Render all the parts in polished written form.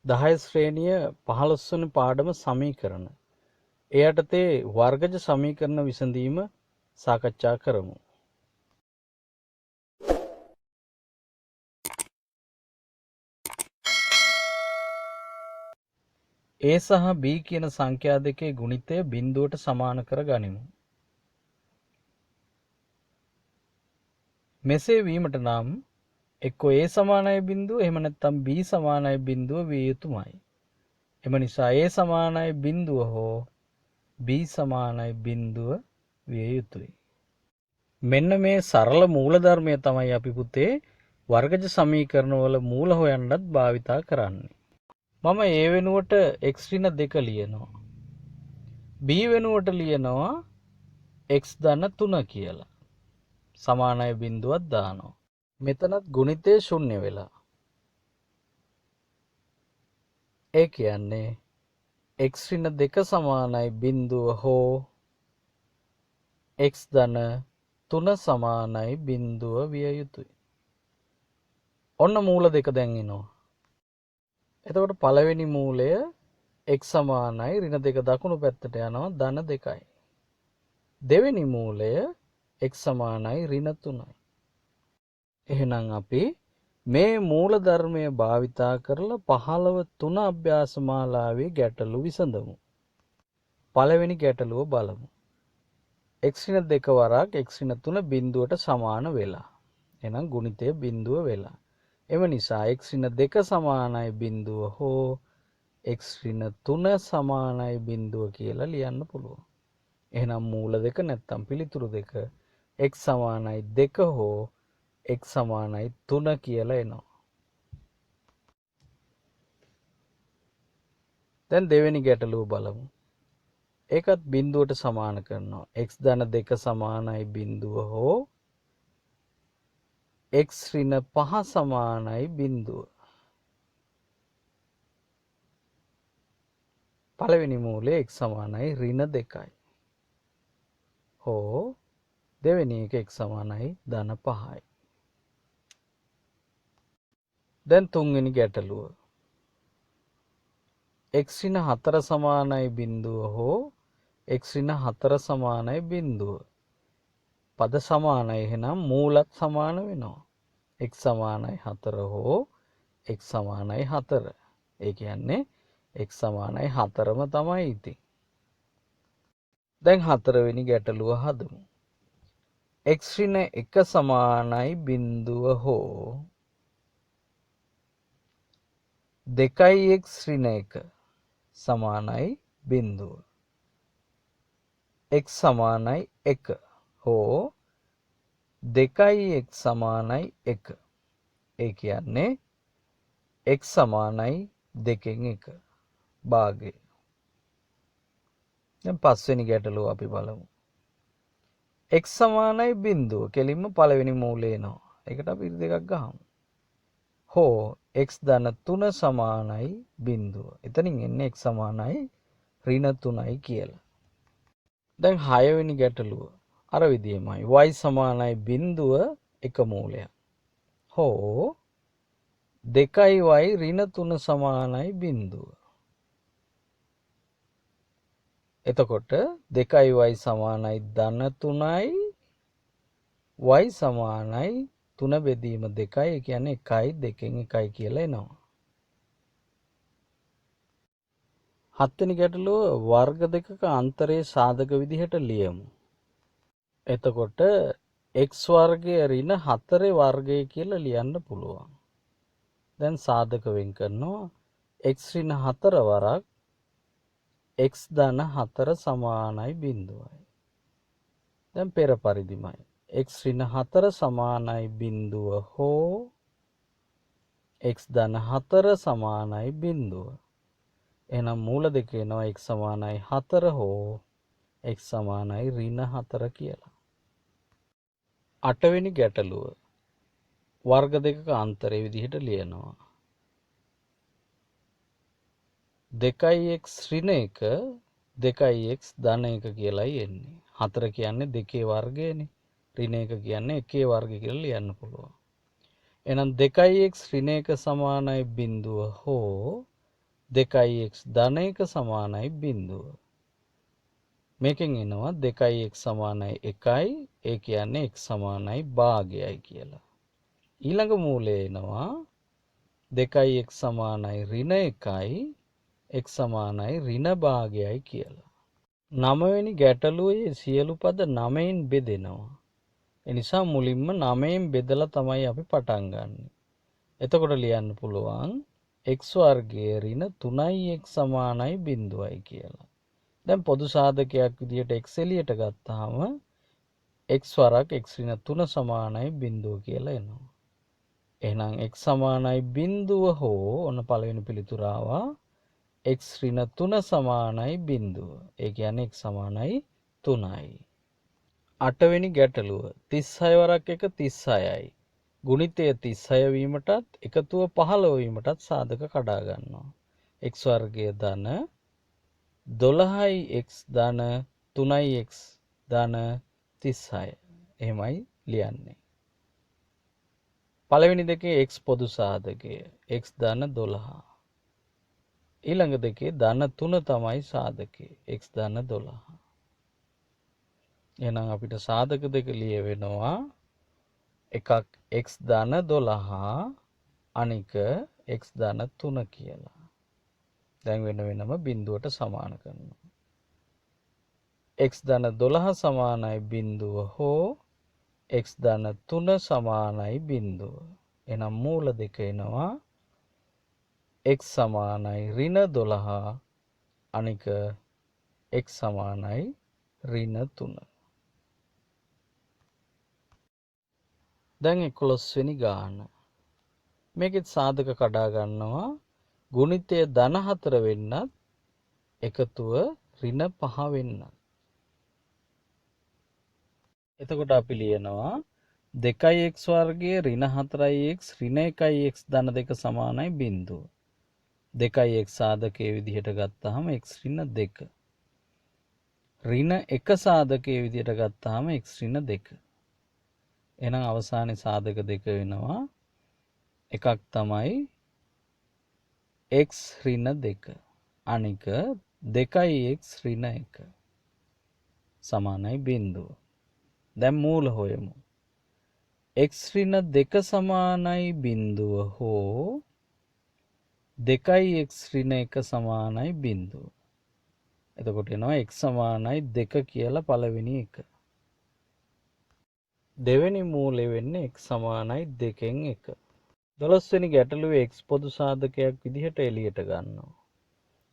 10 ශ්‍රේණිය 15 වෙනි පාඩම සමීකරණ. ඒ යටතේ වර්ගජ සමීකරණ විසඳීම සාකච්ඡා කරමු. A සහ B කියන සංඛ්‍යා දෙකේ ගුණිතය බිඳුවට සමාන කර ගනිමු. මෙසේ වීමට නම් එක්කෝ A සමානයි බිඳුව එහෙම නැත්නම් B සමානයි බිඳුව විය යුතුමයි. එම නිසා A සමානයි බිඳුව හෝ B සමානයි බිඳුව විය යුතුයි. මෙන්න මේ සරල මූලධර්මය තමයි අපි පුතේ වර්ගජ සමීකරණවල මූල හොයන්නත් භාවිතා කරන්නේ. මම A වෙනුවට x ඍණ 2 ලියනවා. B වෙනුවට ලියනවා x ධන 3 කියලා. සමානයි බිඳුවක් දානවා. මෙතනත් ගුණිතය ශුන්‍ය වෙලා. ඒ කියන්නේ x ඍණ 2 සමානයි බිඳුව හෝ x ධන 3 සමානයි බිඳුව විය යුතුයි. ඔන්න මූල දෙක දැන් එනවා. එතකොට පළවෙනි මූලය x සමානයි ඍණ 2 දකුණු පැත්තට යනවා ධන 2යි. දෙවෙනි මූලය x සමානයි ඍණ 3යි. එහෙනම් අපි මේ මූල ධර්මය භාවිතා කරලා 15 අභ්‍යාස මාලාවේ ගැටලු විසඳමු. පළවෙනි ගැටලුව බලමු. x ඍණ 2 වරක් x ඍණ 3 බිඳුවට සමාන වෙලා. එහෙනම් ගුණිතය බිඳුව වෙලා. එම නිසා x ඍණ 2 සමානයි බිඳුව හෝ x ඍණ 3 සමානයි බිඳුව කියලා ලියන්න පුළුවන්. එහෙනම් මූල දෙක නැත්තම් පිළිතුරු දෙක x සමානයි 2 හෝ x සමානයි 3 කියලා එනවා. දැන් දෙවෙනි ගැටලුව බලමු. ඒකත් බිඳුවට සමාන කරනවා. x ධන 2 සමානයි බිඳුව හෝ x ඍණ 5 සමානයි බිඳුව. පළවෙනි මූලය x සමානයි ඍණ 2යි. හෝ දෙවෙනි එක x සමානයි ධන 5යි. දැන් තුන්වෙනි ගැටලුව. x ඍණ 4 සමානයි බිඳුව හෝ x ඍණ 4 සමානයි බිඳුව. පද සමානයි එහෙනම් මූලත් සමාන වෙනවා. x සමානයි 4 හෝ x සමානයි 4. ඒ කියන්නේ x සමානයි 4ම තමයි ඉතින්. දැන් හතරවෙනි ගැටලුව හදමු. x ඍණ 1 සමානයි බිඳුව හෝ 2x ඍණ 1 සමානයි බිඳුව. x සමානයි 1 හෝ 2x සමානයි 1. ඒ කියන්නේ x සමානයි 2න් 1 භාගය. දැන් පස්වෙනි ගැටලුව අපි බලමු. x සමානයි බිඳුව කෙලින්ම පළවෙනි මූලය එනවා. ඒකට අපි දෙකක් ගහමු. හෝ x ධන 3 සමානයි බිඳුව. එතනින් එන්නේ x සමානයි ඍණ 3යි කියලා. දැන් 6 වෙනි ගැටලුව අර විදියමයි. y සමානයි බිඳුව එක මූලයක්. හෝ 2y ඍණ 3 සමානයි බිඳුව. එතකොට 2y සමානයි ධන 3යි y සමානයි 3 බෙදීම 2යි. ඒ කියන්නේ 1යි 2න් 1යි කියලා එනවා. හත්වෙනි ගැටලුව වර්ග දෙකක අන්තරයේ සාධක විදිහට ලියමු. එතකොට x වර්ගය ඍණ 4 වර්ගය කියලා ලියන්න පුළුවන්. දැන් සාධක වෙන් කරනවා. x ඍණ 4 වරක් x ධන 4 සමානයි බිඳුවයි. දැන් පෙර පරිදිමයි. x ඍණ 4 සමානයි බිඳුව හෝ x ධන 4 සමානයි බිඳුව. එහෙනම් මූල දෙක එනවා x සමානයි 4 හෝ x සමානයි ඍණ 4 කියලා. අටවෙනි ගැටලුව වර්ග දෙකක අන්තරයේ විදිහට ලියනවා. 2x ඍණ 1 2x ධන 1 කියලායි එන්නේ. 4 කියන්නේ 2 වර්ගයනේ. ඍණ 1 කියන්නේ 1 වර්ගය කියලා ලියන්න පුළුවන්. එහෙනම් 2x ඍණ 1 සමානයි බිඳුව හෝ දෙකයි x ධන 1 සමානයි බිඳුව. මේකෙන් එනවා 2x සමානයි 1යි ඒ කියන්නේ x සමානයි භාගයයි කියලා. ඊළඟ මූලය එනවා 2x සමානයි ඍණ 1යි x සමානයි ඍණ භාගයයි කියලා. 9 වෙනි ගැටලුවේ සියලු පද 9න් බෙදෙනවා. ඒ නිසා මුලින්ම 9න් බෙදලා තමයි අපි පටන් ගන්නෙ. එතකොට ලියන්න පුළුවන් x වර්ගයේ ඍණ 3x සමානයි බිඳුවයි කියලා. දැන් පොදු සාධකයක් විදිහට x එළියට ගත්තාම x වරක් x ඍණ 3 සමානයි බිඳුව කියලා එනවා. එහෙනම් x සමානයි බිඳුව හෝ ඔන්න පළවෙනි පිළිතුර ආවා x ඍණ 3 සමානයි බිඳුව. ඒ කියන්නේ x සමානයි 3යි. 8 වෙනි ගැටලුව 36 වරක් 1 36යි. ගුණිතය 36 වීමටත් එකතුව 15 වීමටත් සාධක කඩා ගන්නවා. x වර්ගය ධන 12x ධන 3x ධන 36. එහෙමයි ලියන්නේ. පළවෙනි දෙකේ x පොදු සාධකය x ධන 12. ඊළඟ දෙකේ ධන 3 තමයි සාධකය x ධන 12. එහෙනම් අපිට සාධක දෙක ලියවෙනවා එකක් x ධන 12 අනික x ධන 3 කියලා. දැන් වෙන වෙනම බිඳුවට සමාන කරනවා. x ධන 12 සමානයි බිඳුව හෝ x ධන 3 සමානයි බිඳුව. එහෙනම් මූල දෙක එනවා x සමානයි ඍණ 12 අනික x සමානයි ඍණ 3. දැන් 11 වෙනි ගාන. මේකෙත් සාධක කඩා ගන්නවා ගුණිතය ධන 4 වෙන්නත් එකතුව ඍණ 5 වෙන්නත්. එතකොට අපි ලියනවා 2x වර්ගයේ ඍණ 4x ඍණ 1x ධන 2 සමානයි බිඳුව. 2x සාධකයේ විදිහට ගත්තාම x ඍණ 2. ඍණ 1 සාධකයේ විදිහට ගත්තාම x ඍණ 2. එහෙනම් අවසානයේ සාධක දෙක වෙනවා. එකක් තමයි x ඍණ 2 අනික 2x ඍණ 1 සමානයි බිඳුව. දැන් මූල හොයමු. x ඍණ 2 සමානයි බිඳුව හෝ 2x ඍණ 1 සමානයි බිඳුව. එතකොට එනවා x සමානයි 2 කියලා පළවෙනි එක. දෙවෙනි මූලය වෙන්නේ x සමානයි 2න් 1. 12 වෙනි ගැටලුවේ x පොදු සාධකයක් විදිහට එළියට ගන්නවා.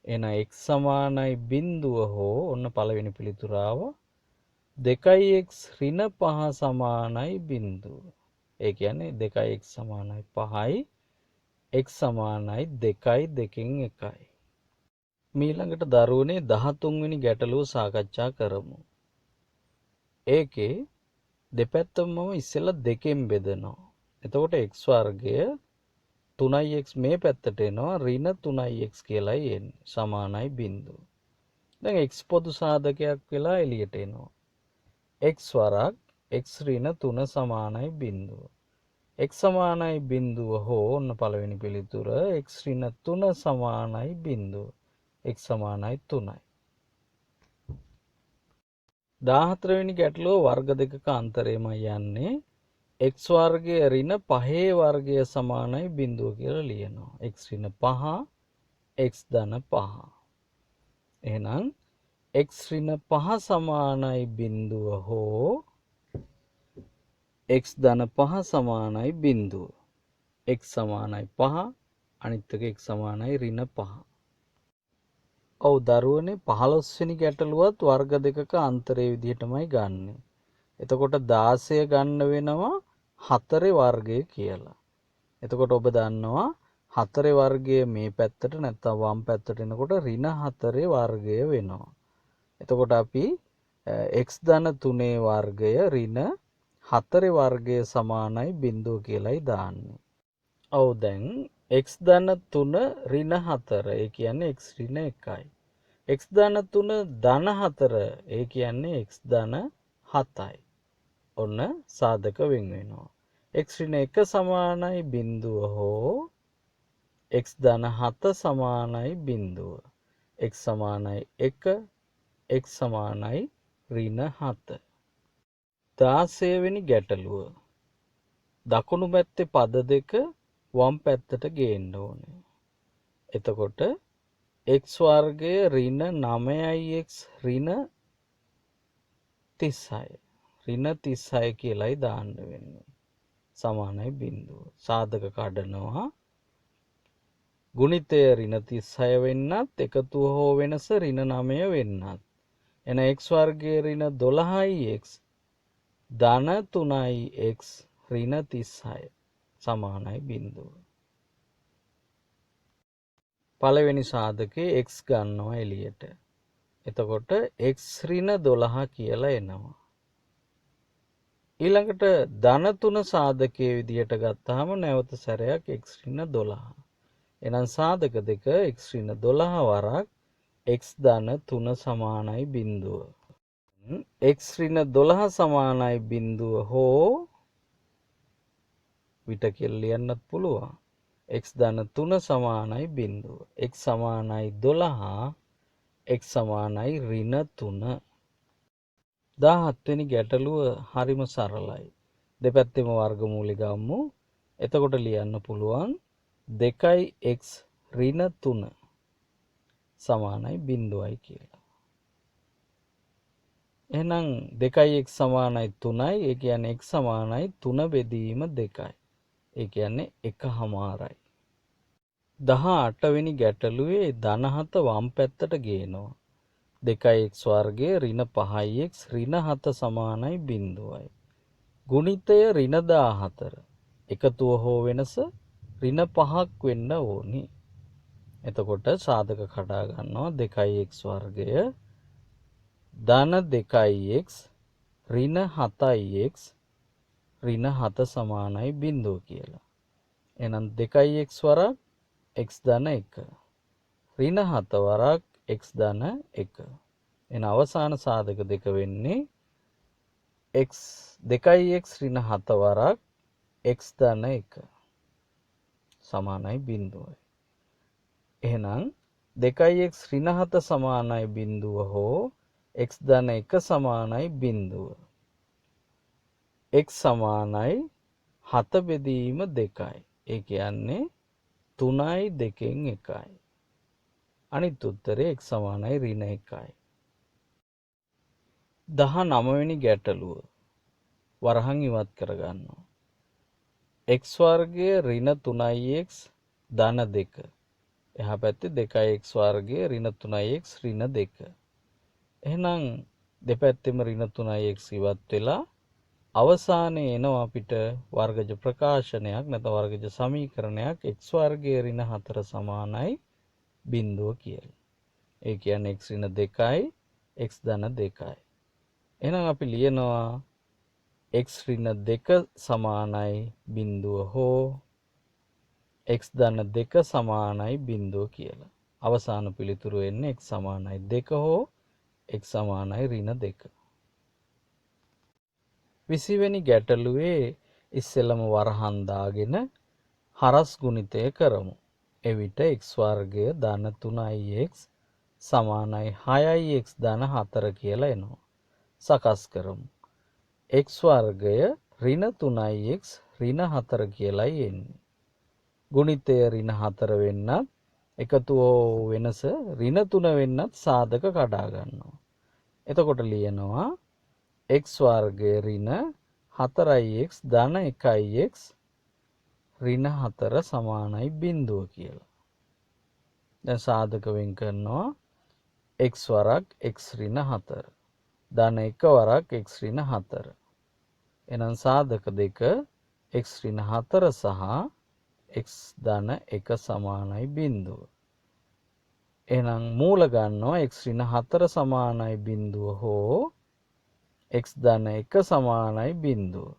එහෙනම් x සමානයි බිඳුව හෝ ඔන්න පළවෙනි පිළිතුර ආවා 2x ඍණ 5 සමානයි බිඳුව. ඒ කියන්නේ 2x සමානයි 5යි x සමානයි 2යි 2න් 1යි. ඊළඟට දරුවනේ 13 වෙනි ගැටලුව සාකච්ඡා කරමු. ඒකේ දෙපැත්තම ඉස්සෙල්ලා දෙකෙන් බෙදනවා. එතකොට x වර්ගය 3x මේ පැත්තට එනවා ඍණ 3x කියලායි එන්නේ. සමානයි බිඳුව. දැන් x පොදු සාධකයක් වෙලා එළියට එනවා. x වරක් x ඍණ 3 සමානයි බිඳුව. x සමානයි බිඳුව හෝ ඔන්න පළවෙනි පිළිතුර x ඍණ 3 සමානයි බිඳුව. x සමානයි 3යි. 14 වෙනි ගැටලුව වර්ග දෙකක අන්තරයමයි යන්නේ. x වර්ගයේ ඍණ 5 වර්ගය සමානයි බිඳුව කියලා ලියනවා. x ඍණ 5 x ධන 5. එහෙනම් x ඍණ 5 සමානයි බිඳුව හෝ x ධන 5 සමානයි බිඳුව. x සමානයි 5 අනිත් එක x සමානයි ඍණ 5. ඔව් දරුවනේ 15 වෙනි ගැටලුවත් වර්ග දෙකක අන්තරයේ විදිහටමයි ගන්නෙ. එතකොට 16 ගන්න වෙනවා 4 වර්ගය කියලා. එතකොට ඔබ දන්නවා 4 වර්ගය මේ පැත්තට නැත්නම් වම් පැත්තට එනකොට ඍණ 4 වර්ගය වෙනවා. එතකොට අපි x ධන 3 වර්ගය ඍණ 4 වර්ගය සමානයි බිඳුව කියලායි දාන්නේ. ඔව් දැන් x ධන 3 ඍණ 4 ඒ කියන්නේ x ඍණ 1යි. x ධන 3 ධන 4 ඒ කියන්නේ x ධන 7යි. ඔන්න සාධක වෙන් වෙනවා. x ඍණ 1 සමානයි බිඳුව හෝ x ධන 7 සමානයි බිඳුව. x සමානයි 1 x සමානයි ඍණ 7. 16 වෙනි ගැටලුව. දකුණු පැත්තේ පද දෙක වම් පැත්තට ගේන්න ඕනේ. එතකොට x වර්ගය ඍණ 9x ඍණ 36. ඍණ 36 කියලායි දාන්න වෙන්නේ. සමානයි බිඳුව. සාධක කඩනවා. ගුණිතය ඍණ 36 වෙන්නත් එකතුව හෝ වෙනස ඍණ 9 වෙන්නත්. එන x වර්ගයේ ඍණ 12x ධන 3x ඍණ 36 සමානයි බිඳුව. පළවෙනි සාධකයේ x ගන්නවා එළියට. එතකොට x ඍණ 12 කියලා එනවා. ඊළඟට ධන 3 සාධකයේ විදියට ගත්තාම නැවත සැරයක් x ඍණ 12. එහෙනම් සාධක දෙක x ඍණ 12 වරක් x ධන 3 සමානයි බිඳුව. x ඍණ 12 සමානයි බිඳුව හෝ විට කියලා ලියන්නත් පුළුවන්. x ධන 3 සමානයි බිඳුව. x සමානයි 12 x සමානයි ඍණ 3. 17 වෙනි ගැටලුව හරිම සරලයි. දෙපැත්තෙම වර්ගමූල ගමු. එතකොට ලියන්න පුළුවන් 2x ඍණ 3 සමානයි බිඳුවයි කියලා. එහෙනම් 2x සමානයි 3යි. ඒ කියන්නේ x සමානයි 3 බෙදීම 2යි. ඒ කියන්නේ 1/2යි. 18 වෙනි ගැටලුවේ ධන 7 වම් පැත්තට ගේනවා. 2x වර්ගයේ ඍණ 5x ඍණ 7 සමානයි බිඳුවයි. ගුණිතය ඍණ 14. එකතුව හෝ වෙනස ඍණ 5ක් වෙන්න ඕනි. එතකොට සාධක කඩා ගන්නවා 2x වර්ගය ධන 2x ඍණ 7x ඍණ 7 සමානයි බිඳුව කියලා. එහෙනම් 2x වරක් x ධන 1 ඍණ 7 වරක් x ධන 1. එන අවසාන සාධක දෙක වෙන්නේ x 2x ඍණ 7 වරක් x ධන 1 සමානයි බිඳුවයි. එහෙනම් 2x ඍණ 7 සමානයි බිඳුව හෝ x ධන 1 සමානයි බිඳුව. x සමානයි 7 බෙදීම 2යි. ඒ කියන්නේ 3යි 2න් 1යි. අනිත් උත්තරේ x සමානයි ඍණ 1යි. 19 වෙනි ගැටලුව වරහන් ඉවත් කරගන්නවා. x වර්ගය ඍණ 3x ධන 2. එහා පැත්තේ 2x වර්ගය ඍණ 3x ඍණ 2. එහෙනම් දෙපැත්තෙම ඍණ 3x ඉවත් වෙලා අවසානයේ එනවා අපිට වර්ගජ ප්‍රකාශනයක් නැත්නම් වර්ගජ සමීකරණයක් x වර්ගයේ ඍණ 4 සමානයි බිඳුව කියලා. ඒ කියන්නේ x ඍණ 2යි x ධන 2යි. එහෙනම් අපි ලියනවා x ඍණ 2 සමානයි බිඳුව හෝ x ධන 2 සමානයි බිඳුව කියලා. අවසාන පිළිතුර වෙන්නේ x සමානයි 2 හෝ x සමානයි ඍණ 2. 20 වෙනි ගැටලුවේ ඉස්සෙල්ලම වරහන් දාගෙන හරස් ගුණිතය කරමු. එවිට x වර්ගය ධන 3x සමානයි 6x ධන 4 කියලා එනවා. සකස් කරමු. x වර්ගය ඍණ 3x ඍණ 4 කියලායි එන්නේ. ගුණිතය ඍණ 4 වෙන්නත් එකතුව වෙනස ඍණ 3 වෙන්නත් සාධක කඩා ගන්නවා. එතකොට ලියනවා x වර්ගය ඍණ 4x ධන 1x ඍණ 4 සමානයි බිඳුව කියලා. දැන් සාධක වෙන් කරනවා x වරක් x ඍණ 4 ධන 1 වරක් x ඍණ 4. එහෙනම් සාධක දෙක x ඍණ 4 සහ x ධන 1 සමානයි බිඳුව. එහෙනම් මූල ගන්නවා x ඍණ 4 සමානයි බිඳුව හෝ x ධන 1 සමානයි බිඳුව.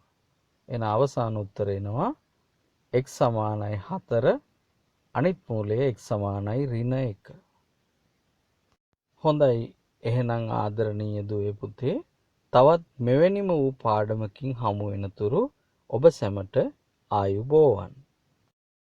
එන අවසාන උත්තරය එනවා x සමානයි 4 අනිත් මූලය x සමානයි ඍණ 1. හොඳයි. එහෙනම් ආදරණීය දුවේ පුතේ තවත් මෙවැනිම වූ පාඩමකින් හමු වෙනතුරු ඔබ සැමට ආයුබෝවන්.